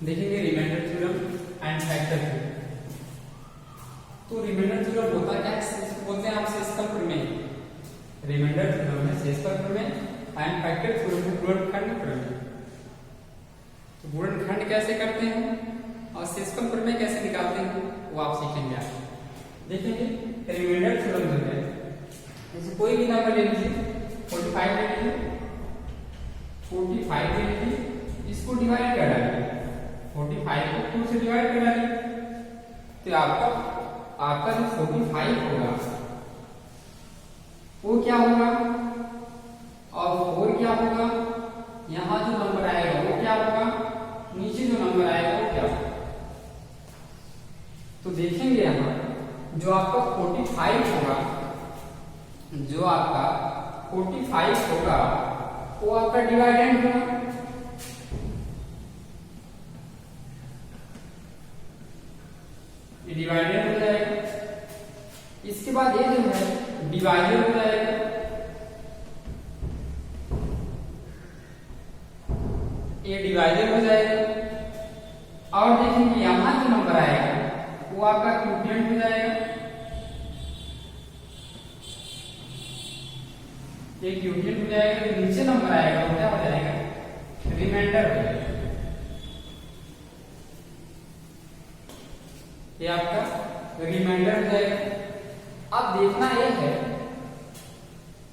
देखेंगे remainder theorem and factor theorem. तो remainder theorem होता क्या है, बोलते हैं आप शेषफल प्रमेय। रिमाइंडर थ्योरम है शेषफल प्रमेय एंड फैक्टर थ्योरम है गुणनखंड प्रमेय। तो गुणनखंड कैसे करते हैं और शेषफल प्रमेय कैसे निकालते हैं वो आप सीखेंगे आगे। देखेंगे रिमाइंडर थ्योरम जो है, जैसे कोई भी नंबर ले लीजिए, 45 ले लीजिए, 45 ले लीजिए, इसको डिवाइड कर डालिए, 45 को 2 से डिवाइड कर डालिए, तो आपका जो 45 होगा वो क्या होगा और 4 क्या होगा, यहां जो नंबर आएगा वो क्या होगा, नीचे जो नंबर आएगा वो क्या होगा। तो देखेंगे यहां जो आपका 45 होगा, जो आपका 45 होगा वो आपका डिवाइडेंड होगा। ये डिवाइडेड हो जाएगा। इसके बाद ये जो है डिवाइडेड हो जाएगा। ये डिवाइडेड हो जाएगा। और देखेंगे यहां जो नंबर आएगा वो आपका क्यूबियंट हो जाएगा। ये क्यूबियंट हो जाएगा। जो नीचे नंबर आएगा वो क्या हो जाएगा, रिमाइंडर हो जाएगा। ये आपका रिमाइंडर हो जाएगा। अब देखना यह है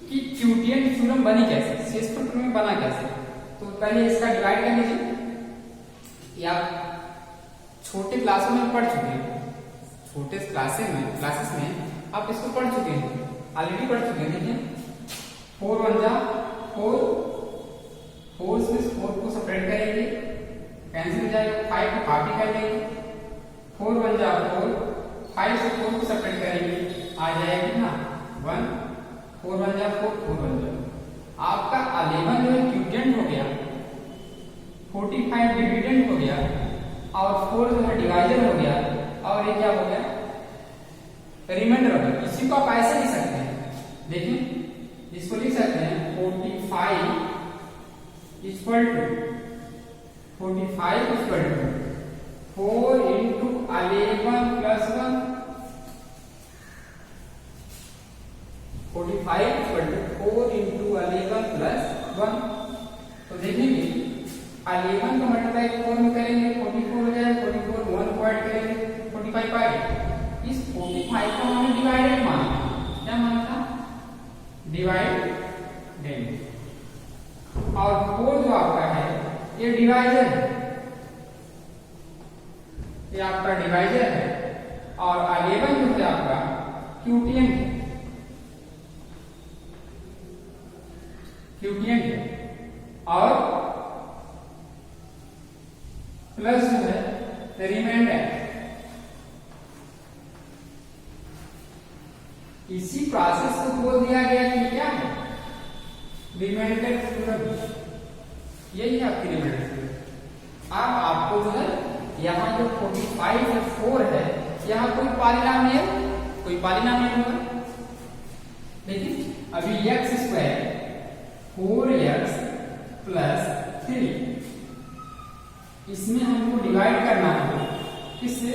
कि क्यूबियंट थ्योरम बनी कैसे, शेषफल प्रमेय बना कैसे। तो पहले इसका डिवाइड कर लीजिए। या छोटे क्लास में पढ़ चुके हैं, छोटे क्लासेस में आप इसको पढ़ चुके हैं, ऑलरेडी पढ़ चुके हैं। देखिए 4 1 जा 4, 4 से 4 को सेपरेट करेंगे, कैंसिल हो जाएगा, 5 को कॉपी कर लेंगे, 4 1 जा 4, 5 से 4 को सेपरेट करेंगे, आ जाएगी ना 1, 4 1 जा 4, 4 1 जा। आपका 11 जो है क्यूबियंट हो गया, 45 डिविडेंड हो गया, और 4 जो है डिवाइजर हो गया, और ये क्या हो गया, रिमाइंडर हो गया। इसी को आप ऐसे लिख सकते हैं। देखिए इसको लिख सकते हैं 45 equal to 4 into 11 plus 1, 45 equal to 4 into 11 plus 1। तो देखेंगे 11 को मल्टीप्लाई 4 में करेंगे 44 हो जाएगा, 44 1 को ऐड करेंगे 45 पाई। इस 45 को हमने डिवाइडेड माना, क्या माना था, डिवाइडेड। और 4 जो आपका है ये डिवाइजर है, ये आपका डिवाइजर है। और 11 जो है आपका क्यूबियंट है, क्यूबियंट है। और प्लस जो है रिमाइंडर। इसी प्रोसेस को बोल दिया गया कि क्या है, रिमाइंडर थ्योरम। यही है आपकी रिमाइंडर थ्योरम। अब आपको जो है यहाँ जो 45 और 4 है, यहाँ कोई पॉलिनॉमियल होगा। देखिए अभी x² 4x प्लस 3, इसमें हमको डिवाइड करना है किससे,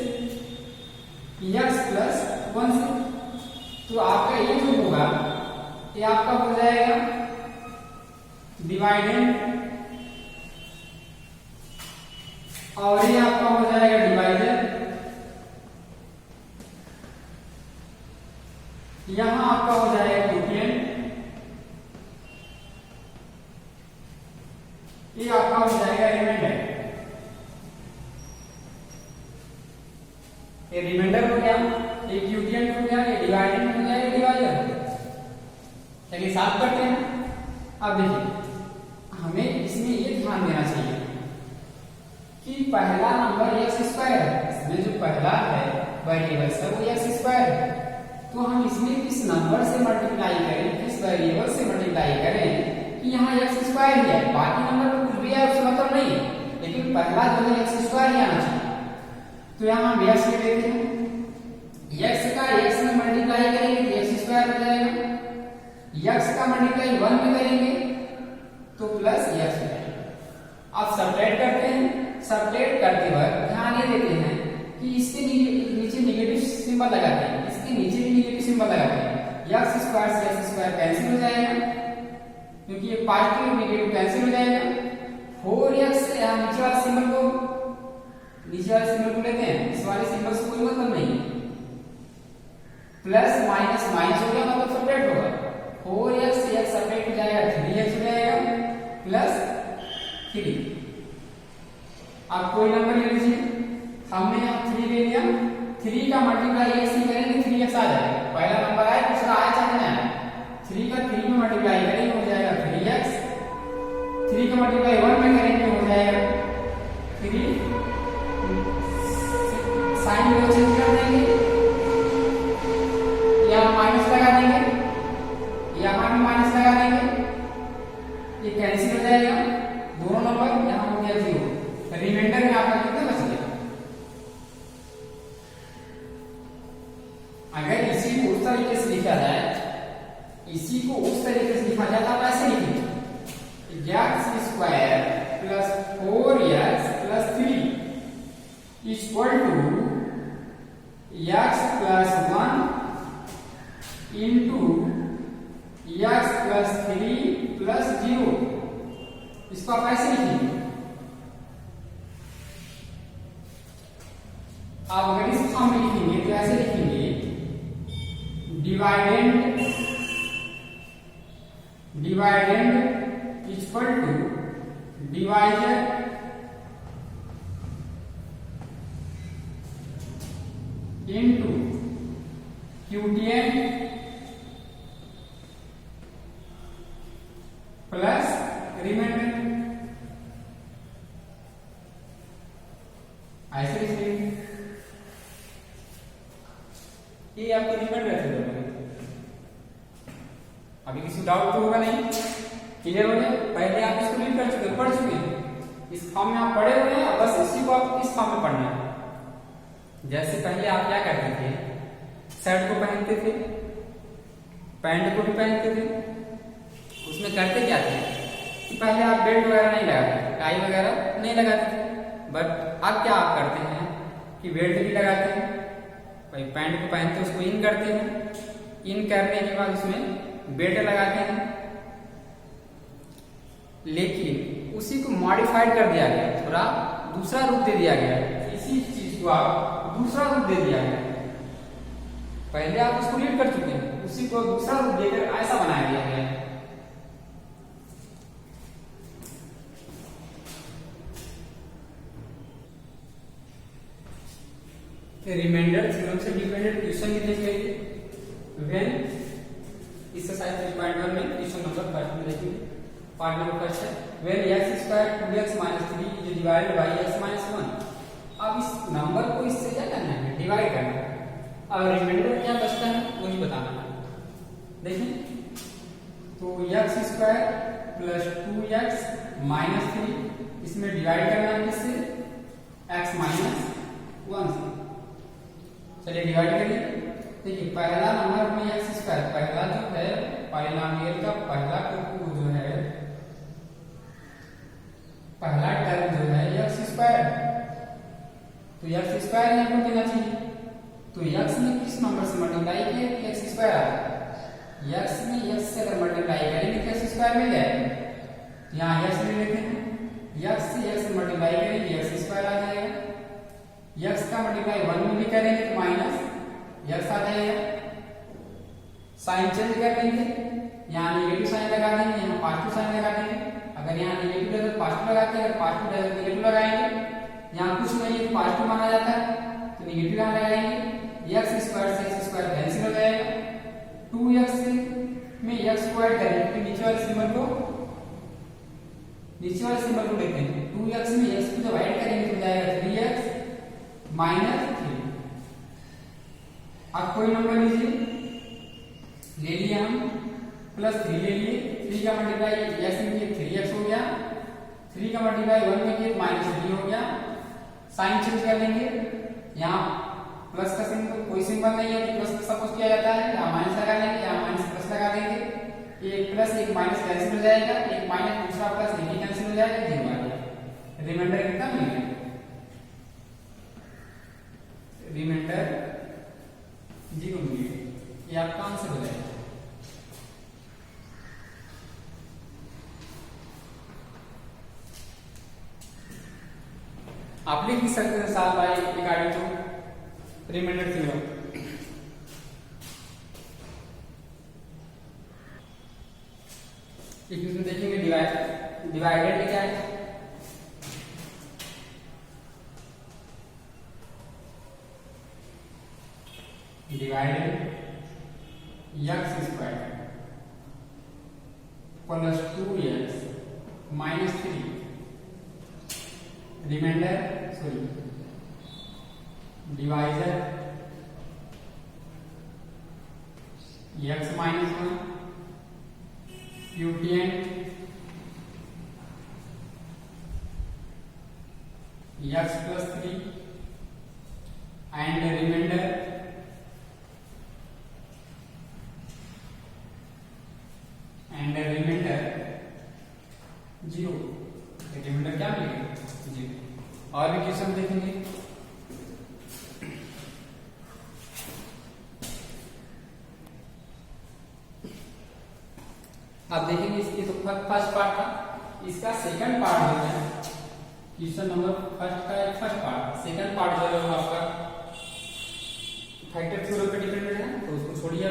x प्लस 1 से। तो आपका ये जो होगा ये आपका हो जाएगा डिवाइडेंड, और ये आपका हो जाएगा डिवाइजर। यहां आपका हो जाएगा क्यूबियंट, ये आपका हो जाएगा रिमाइंडर। ये रिमाइंडर हो गया, ये क्यूबियंट हो गया, ये डिवाइडेंड हो गया, ये डिवाइजर हो गया। चलिए साफ करते हैं। अब देखिए हमें इसमें ये ध्यान देना चाहिए कि पहला नंबर x² है, इसमें जो पहला है वेरिएबल है वो x² है। तो हम इसमें किस नंबर से मल्टीप्लाई करें, किस वेरिएबल से मल्टीप्लाई करें कि यहाँ x² ही है, बाकी नंबर में कुछ भी है उससे मतलब नहीं है, लेकिन पहला जो है x² ही आना चाहिए। तो यहाँ हम x ले लेते हैं, x का x में मल्टीप्लाई करेंगे तो x² हो जाएगा, x का मल्टीप्लाई 1 में करेंगे तो प्लस x हो जाएगा। अब सब्ट्रैक्ट करते हैं, सबट्रैक्ट करते वक्त ध्यान ये देते हैं कि इसके नीचे निगेटिव सिंबल लगाते हैं, इसके नीचे भी निगेटिव सिंबल लगाते हैं। x स्क्वायर से x स्क्वायर कैंसिल हो जाएगा क्योंक3 ये पॉजिटिव और नेगेटिव कैंसिल हो जाएगा। 4x से यहाँ नीचे वाले सिंबल को लेते हैं, इस वाले सिंबल से कोई मतलब नहीं। प्लस माइनस माइनस हो गया मतलब सबट्रैक्ट होगा। 4x से x सबट्रैक्ट हो जाएगा, 3x हो जाएगा प्लस 3। आप कोई नंबर ले लीजिए, हमने यहाँ 3 ले लिया, 3 का मल्टीप्लाई x से करेंगे 3x आ जाएगा। पहला नंबर आया, दूसरा आया चाहे ना आया, 3 का 3 में मल्टीप्लाई करेंगे हो जाएगा 3x, 3 का मल्टीप्लाई 1 में करेंगे हो जाएगा 3, साइन को चेंज कर देंगे, यहाँ माइनस लगा देंगे, यहाँ भी माइनस लगा देंगे, ये कैंसिल हो जाएगा, दोनों नंबर यहाँ हो गया 0। रिमाइंडर में आपका कितना बच गया? अगर इसी को उस तरीके से लिखा जाए, इसी को उस तरीके से लिखा जाए तो आप ऐसे लिखेंगे x square plus 4x plus 3 equal to x plus 1 into x plus 3 plus 0। इसको आप ऐसे लिखेंगे। आप अगर इस फॉर्म में लिखेंगे तो ऐसे लिखेंगे dividend equal to divisor into quotient plus remainder. ऐसे लिखेंगे, ये आपको रिमाइंडर है। अभी किसी डाउट तो होगा नहीं, क्लियर हो गया? पहले आप इसको रीड कर चुके, पढ़ चुके हैं, इस फॉर्म में आप पढ़े हुए हैं, और बस इसी को आप इस फॉर्म में पढ़ना है। जैसे पहले आप क्या करते थे, शर्ट को पहनते थे, पैंट को भी पहनते थे, उसमें करते क्या थे कि पहले आप बेल्ट वगैरह नहीं लगाते, टाई वगैरह नहीं लगाते थे। बट अब क्या आप करते हैं कि बेल्ट भी लगाते हैं, भाई पैंट को पहनते उसको इन करते हैं, इन करने के बाद उसमें बेल्ट लगाते हैं। लेकिन उसी को मॉडिफाइड कर दिया गया, थोड़ा दूसरा रूप दे दिया गया, इसी चीज को आप दूसरा रूप दे दिया गया। पहले आप उसको रीड कर चुके हैं, उसी को दूसरा रूप देकर ऐसा बनाया गया है। रिमाइंडर थ्योरम से डिपेंडेंट क्वेश्चन भी देखेंगे। व्हेन एक्सरसाइज 3.1 में क्वेश्चन नंबर 1 में देखेंगे। पार्ट नंबर 1 है when x square 2x - 3 is divided by x - 1। अब इस नंबर को इससे क्या करना है, डिवाइड करना है। और रिमाइंडर क्या बचता है वो ही बताना है। देखिए तो x स्क्वायर प्लस 2x - 3 इसमें डिवाइड करना है किससे, x - 1 से। चलिए डिवाइड करिए। देखिए पहला नंबर में x स्क्वायर, पहला जो है पॉलिनोमियल का पहला टर्म जो है, पहला टर्म जो है x स्क्वायर, तो x स्क्वायर यहाँ पर देना चाहिए। तो x ने किस नंबर से मल्टीप्लाई किया कि x स्क्वायर आ गया। x में x से अगर मल्टीप्लाई करेंगे तो x स्क्वायर मिल जाएगा। यहाँ x ले लेते हैं, x से x मल्टीप्लाई करेंगे x स्क्वायर आ जाएगा। x का मल्टीप्लाई 1 में भी करेंगे तो माइनस x आ जाएगा। साइन चेंज कर लेंगे, यहाँ नेगेटिव साइन लगा देंगे, यहाँ पॉजिटिव साइन लगा देंगे। अगर यहाँ नेगेटिव है तो पॉजिटिव लगाते हैं, अगर पॉजिटिव है तो नेगेटिव लगाएंगे। यहाँ कुछ नहीं है तो पॉजिटिव माना जाता है तो नेगेटिव यहाँ लगाएंगे। x स्क्वायर से x स्क्वायर कैंसिल हो जाएगा। 2x में x स्क्वायर करेंगे तो नीचे वाले सिंबल को लेते हैं। 2x में x को जब ऐड करेंगे तो जाएगा 3x -3। अब कोई नंबर लीजिए, ले लिए हम प्लस 3 ले लिए। 3 का मल्टीप्लाई x में किए 3x हो गया, 3 का मल्टीप्लाई 1 में किए -3 हो गया। साइन चेंज कर लेंगे, यहाँ प्लस का सिंबल कोई सिंबल नहीं है तो प्लस सपोज किया जाता है, यहाँ माइनस लगा लेंगे, यहाँ माइनस प्लस लगा देंगे। एक प्लस एक माइनस कैंसिल हो जाएगा, एक माइनस दूसरा प्लस ये कैंसिल हो जाएगा, 0 आ गया। रिमाइंडर कितना मिल गया। आप लिख सकते हैं साल by according to remainder theorem. Equation देखेंगे डिवाइडेड क्या है, divided x square plus 2x minus 3 remainder sorry divisor x minus 1 quotient x plus 3 and remainder zero. Remainder क्या मिलेगा, जीरो। और भी क्वेश्चन देखेंगे। आप देखेंगे इसकी तो फर्स्ट पार्ट था, इसका सेकंड पार्ट जो है क्वेश्चन नंबर फर्स्ट का एक फर्स्ट पार्ट, सेकंड पार्ट जो है वो आपका फैक्टर थ्योरम पर डिपेंडेंट है, तो उसको छोड़िए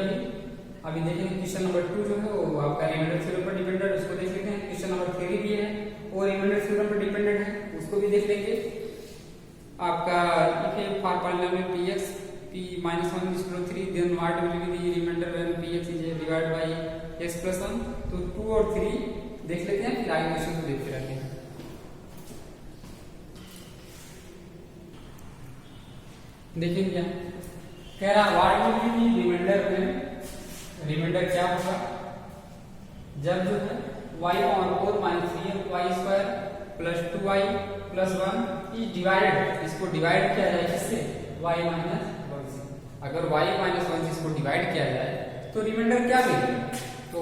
अभी देखेंगे क्वेश्चन नंबर 2 जो है वो आपका रिमाइंडर थ्योरम पर डिपेंडेंट है, उसको देख लेते हैं। क्वेश्चन नंबर 3 भी है वो रिमाइंडर थ्योरम पर डिपेंडेंट है, उसको भी देख लेंगे। आपका लिखिए for polynomial px p-1 is equal to 3 then what will be the remainder when px is divided by x plus 1। तो 2 और 3 देख लेते हैं, फिर आगे क्वेश्चन को देखते रहते हैं। देखिए क्या कह रहा, what will be the remainder में, रिमाइंडर क्या होगा जब जो है y power 4 minus 3y square plus 2y plus 1 is divided, इसको डिवाइड किया जाए किससे, y माइनस 1 से। अगर y माइनस 1 से इसको डिवाइड किया जाए तो रिमाइंडर क्या मिलेगा, तो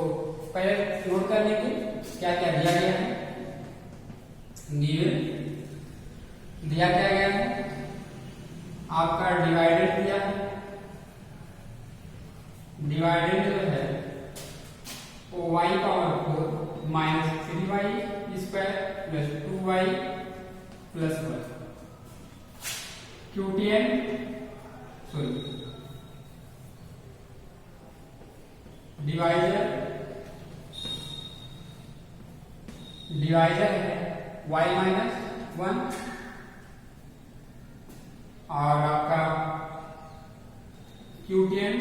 पहले नोट कर लेंगे क्या क्या दिया गया है। दिया क्या गया है, आपका डिवाइडेड दिया है, डिवाइडेड जो है वो y power 4 minus 3y square plus 2y plus 1 quotient sorry divisor है y माइनस 1 और आपका क्यूटिएंट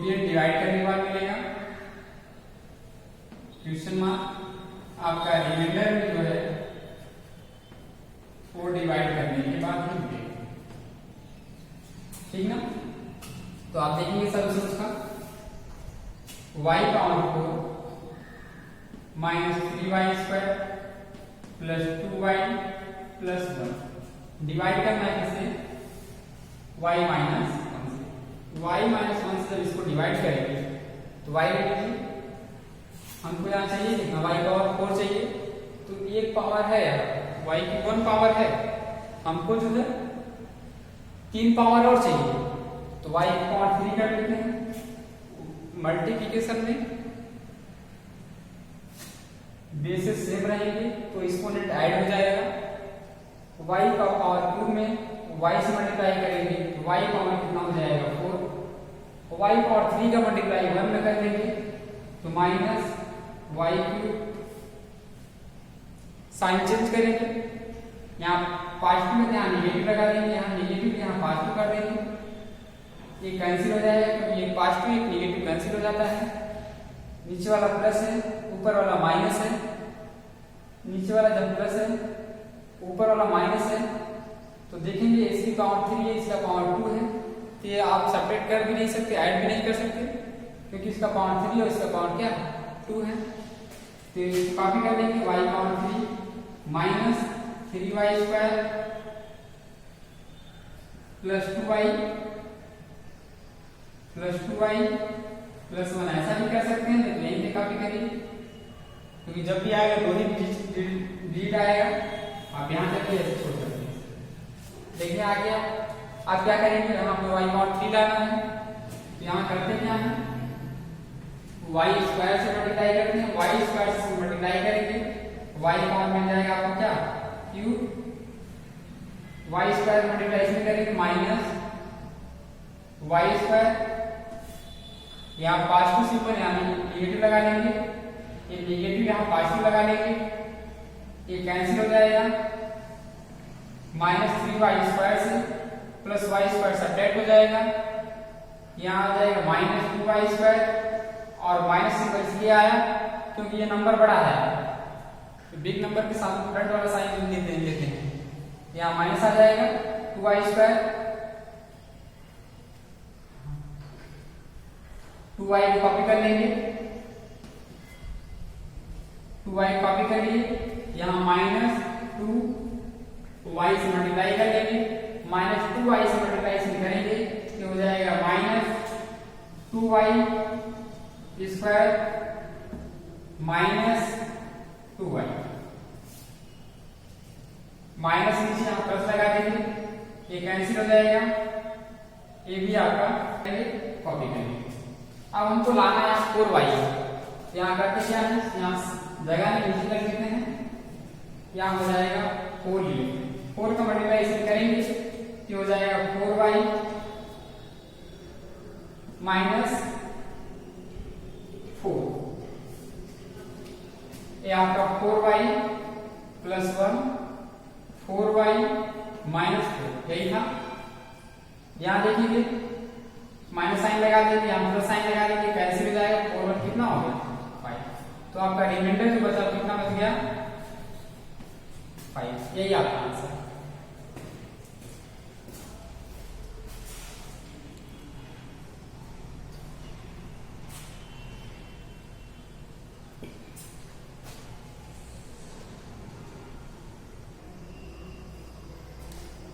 डिवाइड करने के बाद मिलेगा क्वेश्चन मार्क। आपका रिमाइंडर में जो है वो डिवाइड करने के बाद ही मिलेगा, ठीक ना। तो आप देखेंगे सब उसका y power 4 minus 3y square plus 2y plus 1 divide करना है किससे, y माइनस 1 से। y माइनस 1 से जब इसको डिवाइड करेंगे तो y लीजिए, हमको यहाँ चाहिए कितना, y पावर 4 चाहिए, तो एक पावर है यार, y की 1 पावर है, हमको जो है 3 पावर और चाहिए, तो y की पावर 3 कर लेते हैं। मल्टीप्लिकेशन में बेसिस सेम रहेंगे तो एक्सपोनेंट ऐड हो जाएगा, y का पावर क्यूब में y से मल्टीप्लाई करेंगे तो y पावर कितना हो जाएगा 4, y पावर 3 का मल्टीप्लाई 1 में कर देंगे तो minus y cube. Sign change करेंगे, यहाँ पॉजिटिव में यहाँ निगेटिव लगा देंगे, यहाँ निगेटिव यहाँ पॉजिटिव कर देंगे, ये कैंसिल हो जाएगा, तो ये पॉजिटिव एक निगेटिव कैंसिल हो जाता है। नीचे वाला प्लस है, ऊपर वाला माइनस है, नीचे वाला जब प्लस है ऊपर वाला माइनस है, तो देखेंगे इसकी पावर 3 है, इसका पावर 2 है, तो ये आप सेपरेट कर भी नहीं सकते, ऐड भी नहीं कर सकते, क्योंकि इसका पावर 3 और इसका पावर क्या 2 है। तो इसको कॉपी कर देंगे, y power 3 minus 3y square plus 2y plus 1 ऐसा भी कर सकते हैं, तो यहीं पे कॉपी करिए, क्योंकि जब भी आएगा दो ही डिजिट आएगा, आप यहाँ तक ही ऐसे छोड़ सकते हैं। देखिए आ गया, आप क्या करेंगे, यहाँ पे y पावर 3 लाना है, तो यहाँ करते क्या है, y स्क्वायर से मल्टीप्लाई करते हैं, y स्क्वायर से मल्टीप्लाई करेंगे, y कॉमन मिल जाएगा आपको क्या, क्यूब y स्क्वायर मल्टीप्लाई इसमें करेंगे माइनस y स्क्वायर, यहाँ पॉजिटिव सिंबल यहाँ नेगेटिव लगा लेंगे, ये नेगेटिव यहाँ पॉजिटिव लगा लेंगे, ये कैंसिल हो जाएगा, माइनस 3y स्क्वायर से प्लस y स्क्वायर सब्ट्रैक्ट हो जाएगा, यहाँ आ जाएगा माइनस 2y स्क्वायर, और माइनस सिंबल इसलिए आया क्योंकि ये नंबर बड़ा है, तो बिग नंबर के साथ फ्रंट वाला साइन लेते हैं, यहाँ माइनस आ जाएगा 2y स्क्वायर, 2y को कॉपी कर लेंगे, 2y कॉपी कर लिए, यहाँ माइनस 2y से मल्टीप्लाई कर लेंगे, माइनस 2y से मल्टीप्लाई करेंगे तो हो जाएगा minus 2y square minus 2y, minus नीचे यहाँ प्लस लगा देंगे, ये कैंसिल हो जाएगा, ये भी आपका कॉपी करेंगे। अब हमको लाना है 4y, यहाँ करते क्या है, यहाँ जगह में नीचे लग देते हैं, यहाँ हो जाएगा 4 लिए, 4 का मल्टीप्लाई इसमें करेंगे तो हो जाएगा 4y माइनस 4, ये आपका 4y प्लस 1 4y माइनस 4, यही था। यहाँ देखिए माइनस साइन लगा देंगे, यहाँ प्लस साइन लगा देंगे, कैंसिल हो जाएगा, 4 1 कितना हो गया 5, तो आपका रिमाइंडर जो बचा कितना बच गया 5, यही आपका आंसर।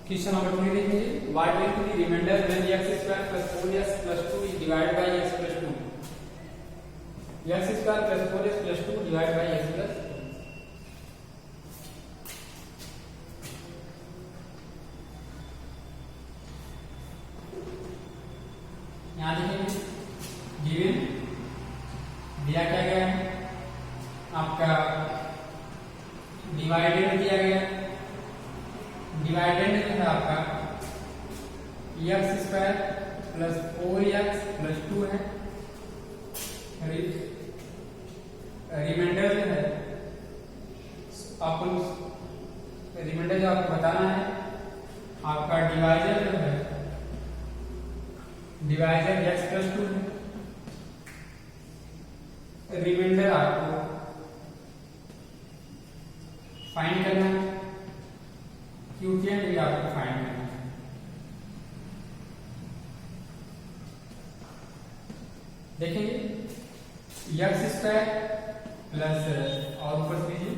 क्वेश्चन नंबर 2 देखिए, what will be the remainder when x square plus 4x plus 2 is divided by x plus 2, x square plus 4x plus 2 divided by x plus 2। यहाँ देखिए गिवन दिया क्या गया है आपका, डिवाइडेड दिया गया, डिवाइडेड जो है आपका x square plus 4x plus 2 है, रिमाइंडर जो है आपको, रिमाइंडर जो आपको बताना है आपका डिवाइजर जो है, डिवाइजर x प्लस 2 है, रिमाइंडर आपको फाइंड करना है, क्यूटिएंट भी आपको फाइंड करना है। देखेंगे x स्क्वायर प्लस, और ऊपर लीजिए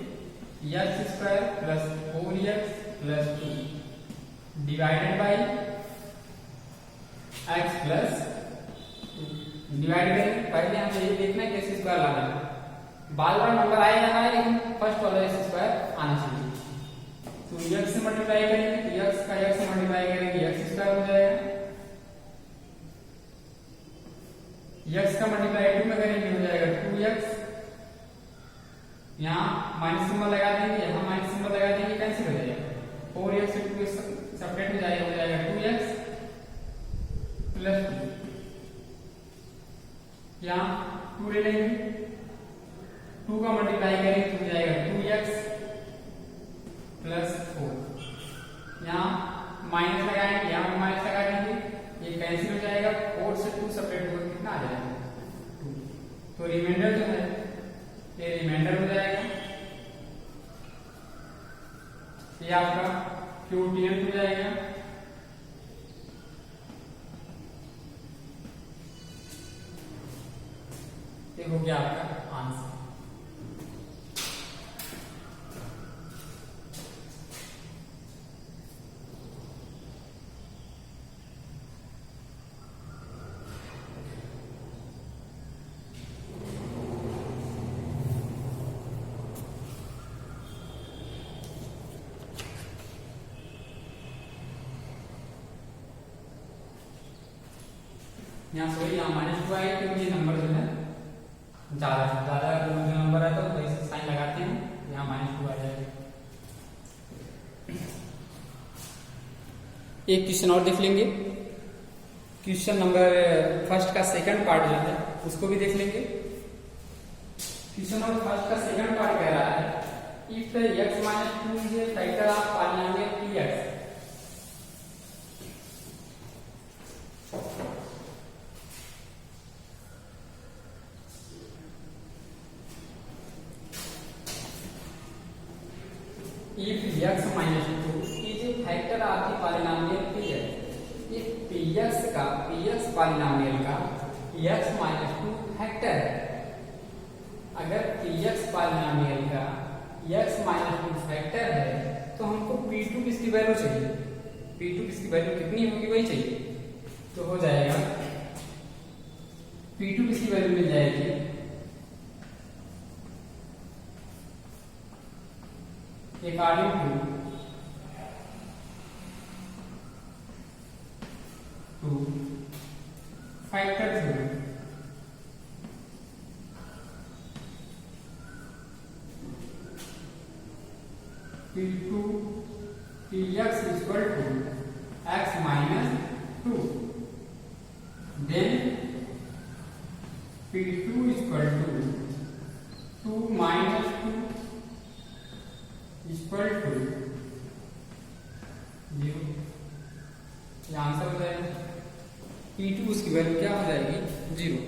x square plus 4x plus 2 divided by x plus 2, divided पहले हमें ये देखना है कि x स्क्वायर लाना है, बार बार नंबर आएगा ना, लेकिन फर्स्ट वाला x स्क्वायर आना चाहिए, तो x से मल्टीप्लाई करेंगे तो x का x से मल्टीप्लाई करेंगे x स्क्वायर हो जाएगा, x का मल्टीप्लाई 2 में करेंगे हो जाएगा 2x, यहाँ माइनस सिंबल लगा देंगे, यहाँ माइनस सिंबल लगा देंगे, कैंसिल हो जाएगा, 4x से 2x सेपरेट हो जाएगा 2x प्लस 2, यहाँ 2 ले लेंगे, 2 का मल्टीप्लाई करेंगे तो हो जाएगा 2x प्लस 4, यहाँ माइनस लगाएंगे, यहाँ माइनस लगा देंगे, ये कैंसिल हो जाएगा, 4 से 2 सेपरेट होकर कितना आ जाएगा 2, तो रिमाइंडर जो है ये रिमाइंडर हो जाएगा, ये आपका क्यूटिएंट हो जाएगा, ये हो गया आपका आंसर। यहाँ सॉरी यहाँ माइनस 2 आएगा क्योंकि नंबर जो है ज्यादा जो नंबर है तो वैसे साइन लगाते हैं, यहाँ माइनस 2 एक क्वेश्चन और देख लेंगे। क्वेश्चन नंबर फर्स्ट का सेकंड पार्ट जो है उसको भी देख लेंगे। क्वेश्चन नंबर फर्स्ट का सेकंड पार्ट कह रहा है if x minus 2 is a factor of polynomial px, if x minus 2 is a factor of the polynomial px, if px polynomial का x minus 2 फैक्टर है, अगर px पॉलिनोमियल का x minus 2 factor है तो हमको p2 किसकी value चाहिए, p2 किसकी वैल्यू कितनी होगी वही चाहिए। तो हो जाएगा p2 किसकी वैल्यू मिल जाएगी according two factor theorem. P2 Px equal to x minus 2, then P2 equal to 2 minus 2 equal to 0। ये आंसर हो जाएगा। P2 उसकी वैल्यू क्या हो जाएगी 0।